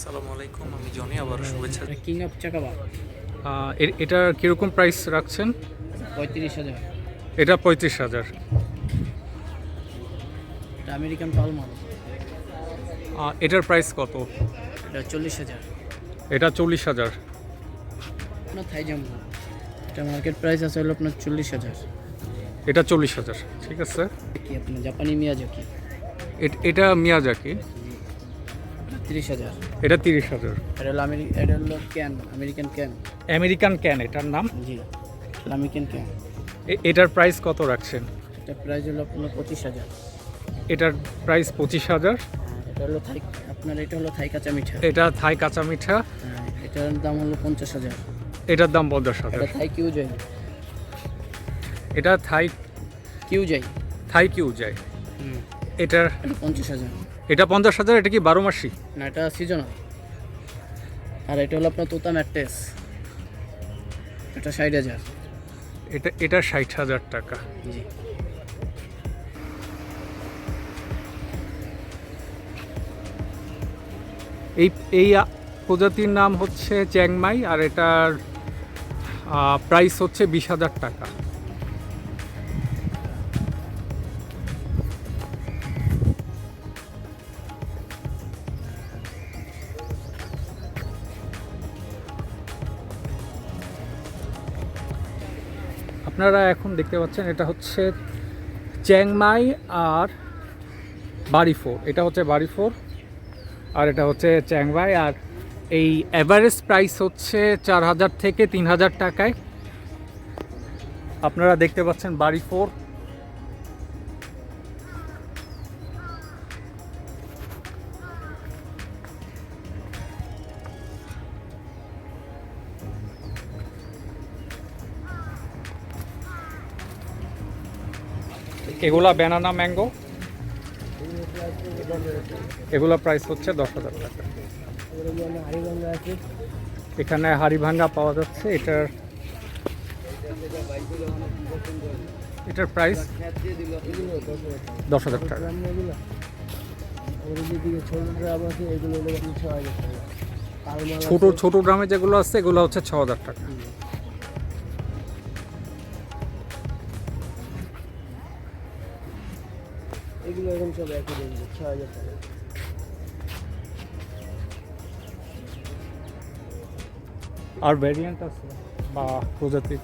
আসসালামু আলাইকুম, আমি জনি। আবার শুভেচ্ছা। কিং অফ চাকাবা এটার কিরকম প্রাইস রাখছেন? 35,000। এটা 35,000। এটা আমেরিকান পালমার, এটার প্রাইস কত? এটা 40,000। এটা 40,000। আপনার থাই জাম্বো, এটা মার্কেট প্রাইস আছে হলো আপনার 40,000। এটা 40,000, ঠিক আছে। কি আপনার জাপানি মিয়াজাকি, এটা মিয়াজাকি, 30,000। এটা 30,000। এটা হলো can, American can. American can এটার নাম। জি, আমেরিকান ক্যান। এটার প্রাইস কত রাখছেন? এটা প্রাইস হলো আপনার 25,000। এটার প্রাইস 25,000। এটা হলো থাই, আপনার এটা হলো থাই কাঁচা মিঠা। এটা থাই কাঁচা মিঠা। এটার দাম হলো 50,000। এটার দাম এটা 50,000। থাই কিউ যাই, এটা থাই কিউ যাই। কিউ যায়। এটার এটা 50,000। এটা 50,000। এটা কি 12 মাসি? না, এটা সিজনাল। আর এটা হলো আপনার তোতা ম্যাট্রেস, এটা 60,000। এটা 60,000 টাকা। জি। এই প্রজাতির নাম হচ্ছে চ্যাংমাই, আর এটার প্রাইস হচ্ছে 20,000 টাকা। আপনারা এখন দেখতে পাচ্ছেন এটা হচ্ছে চ্যাংমাই আর বাড়িফোর। এটা হচ্ছে বাড়িফোর আর এটা হচ্ছে চ্যাংমাই। আর এই অ্যাভারেজ প্রাইস হচ্ছে 4,000 থেকে 3,000 টাকায়। আপনারা দেখতে পাচ্ছেন বাড়িফোর। এগুলা ব্যানানা ম্যাঙ্গো, এগুলা প্রাইস হচ্ছে 10,000 টাকা। এখানে হাড়িভাঙ্গা পাওয়া যাচ্ছে। এটার প্রাইস 10,000 টাকা। ছোট ছোট গ্রামে যেগুলো আছে এগুলো হচ্ছে 6,000 টাকা। এগুলো এরকম সব একই রেঞ্জে 6,000 টাকা। আর ভ্যারিয়েন্ট আছে বা প্রজাতি?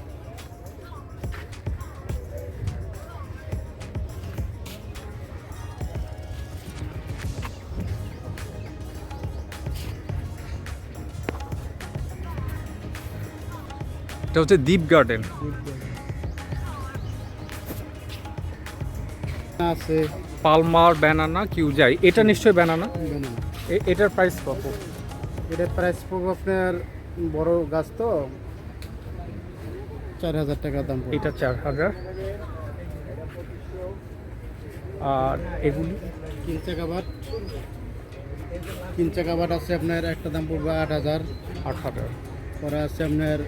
এটা হচ্ছে দ্বীপ গার্ডেন আছে পালমার ব্যানানা কিউজাই। এটা নিশ্চয়ই ব্যানানা। বেনানা। এটার প্রাইস কত? এটার প্রাইস পড়বে আপনার, বড় গাছ তো 4,000 টাকা দাম পড়বে। এটা 4,000। আর এগুলি কিনচা কাবাট আছে আপনার, একটা দাম পড়বে 8,000। 8,000। পরে আছে আপনার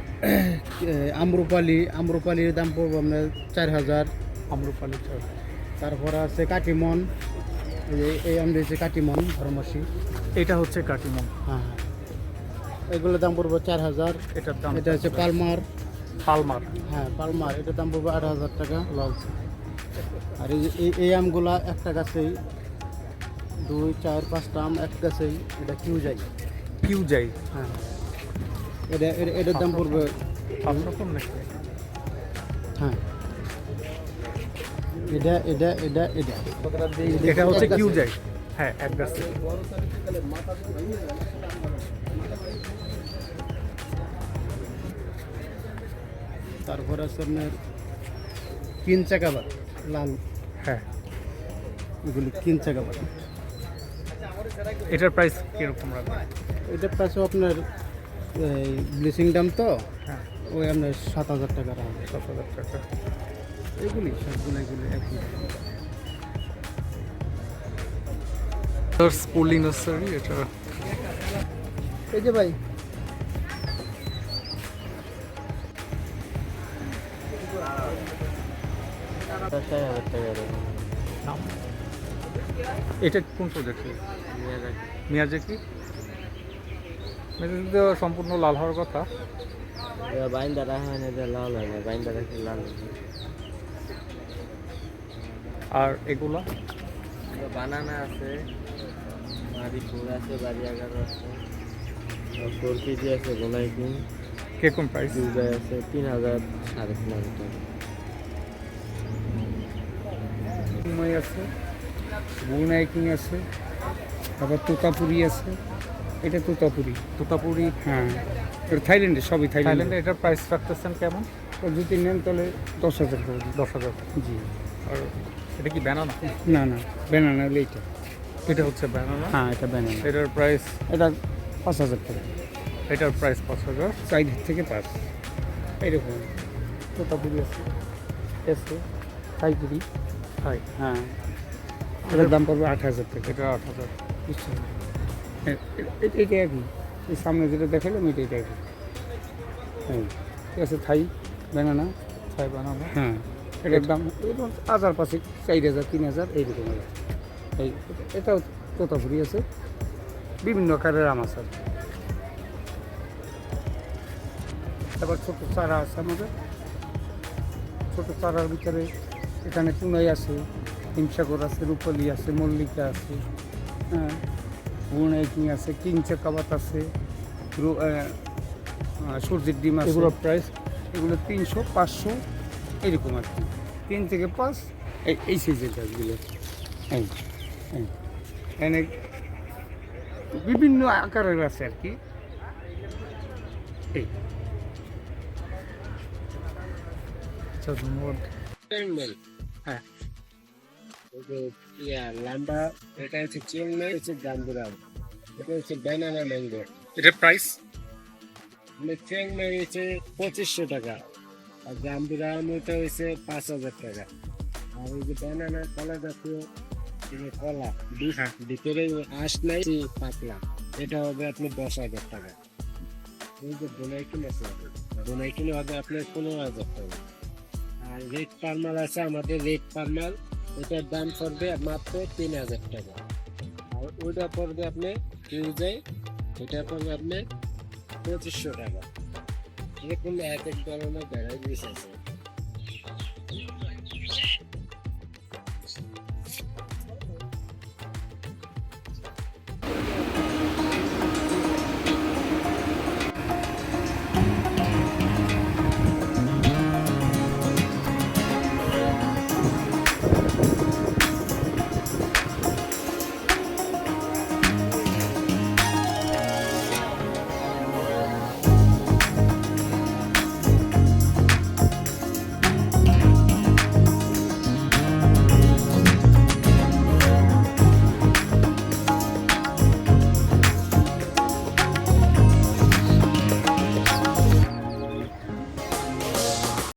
আম্রপালির দাম পড়বে আপনার 4,000। আম্রপালি 4। তারপরে আছে কাটিমন, এই আমরা হচ্ছে কাটিমন ধর্মসী। এটা হচ্ছে কাটিমন। হ্যাঁ, এগুলোর দাম পড়বে 4,000। এটার দাম এটা হচ্ছে পালমার। পালমার। হ্যাঁ, পালমার, এটার দাম পড়বে 8,000 টাকা লাল। আর এই আমগুলা একটা গাছেই 2, 4, 5টা আম এক গাছেই, এটা কিউজাই। হ্যাঁ, এটার দাম পড়বে। আপনার নাকি? হ্যাঁ, এটা এটা হচ্ছে কিউজাই। হ্যাঁ, এক গাছে। তারপর আছে আপনার কিনচা কাবাব লাল। হ্যাঁ, এগুলি কিনচা কাবাব। এটার প্রাইস কিরকম রাখবেন? এটার পাশেও আপনার ব্লিচিং দাম তো, হ্যাঁ, ওই আপনার 7,000 টাকা রাখবে। 7,000 টাকা। এগুলি সবগুলো এগুলি একই। স্কুলি নার্সারি এটা। এই যে ভাই, এটা কোন প্রজেক্ট? মিয়াজাকি। মেজেতে তো সম্পূর্ণ লাল হওয়ার কথা। বাইন্দা রাখা হয় না, এটা লাল হয় না, বাইন্দা রাখলে লাল হয়। আর এগুলা বানানা আছে, বাড়ি ফুল আছে, বাড়ি 11 আছে, 4 কেজি আছে, গোলাই কিং কিরকম প্রাইস? দুবাই আছে 3000 3,500 টাকা। মুম্বাই আছে, বুনাইকিং আছে, তারপর তোতাপুরি আছে। এটা তোতাপুরি। তোতাপুরি হ্যাঁ, এটা থাইল্যান্ডে, সবই থাইল্যান্ডে। থাইল্যান্ডে। এটার প্রাইস রাখতেছেন কেমন? যদি নেন তাহলে 10,000 করে দিই। 10,000। জি। আর এটা কি ব্যানানা? না না, ব্যানানা হলে এইটা। এটা হচ্ছে ব্যানানা। হ্যাঁ, এটা ব্যানানা। এটার প্রাইস, এটা 5,000 টাকা। এটার প্রাইস 5,000। 4 থেকে 5 এইরকম। তোতাপুরি আছে, এসে থাইপুরি। হাই, হ্যাঁ, এটার দাম পড়বে 8,000 টাকা। এটা 8,000। বুঝছেন? এটা একই, এই সামনে যেটা দেখালাম এটা একই। হ্যাঁ, ঠিক আছে। থাই ব্যানানা। হাই বানানা। হ্যাঁ, এটার দাম 1,000 পাশে 4,000 3,000 এইরকম আছে। এই এটাও তোতাপুরি আছে, বিভিন্ন আকারের আম আছে। তারপর ছোটো চারা আছে আমাদের। ছোটো চারার ভিতরে এখানে টুনাই আছে, হিমসাগর আছে, রূপালি আছে, মল্লিকা আছে, হ্যাঁ, বুনাইকিং আছে, কিং চেকাবাত আছে, সূর্যের ডিম আছে। এগুলোর প্রাইস? এগুলো 300 500 এরকম আর কি, 3 থেকে 5 এই সাইজের গাছগুলো। এই এই এনে বিভিন্ন আকারের আছে আর কি। এই আচ্ছা, ধন্যবাদ। হ্যাঁ, লাম্বা, এটা হচ্ছে চেংমাই, হচ্ছে জাম্বুরাম, এটা হচ্ছে ব্যানানা ম্যাঙ্গো। এটার প্রাইস? চেংমাই হচ্ছে 2,500 টাকা, আর জাম্বুরাম ওইটা হচ্ছে 5,000 টাকা। আর ওই যে ব্যানানা কলা জাতীয় কলা, ভিতরে আঁশ নাই, পাতলা, এটা হবে আপনার 10,000 টাকা। এই যে বোনাইকিন আছে, বোনাইকিন হবে আপনার 15,000 টাকা। আর রেড পারমাল আছে আমাদের, রেড পারমাল, এটার দাম পড়বে মাত্র 3,000 টাকা। আর ওইটা পড়বে আপনার ফিউজাই, এটা পড়বে আপনার 2,500 টাকা। এরকম এক এক ধরনের ভ্যারাইটিস আছে।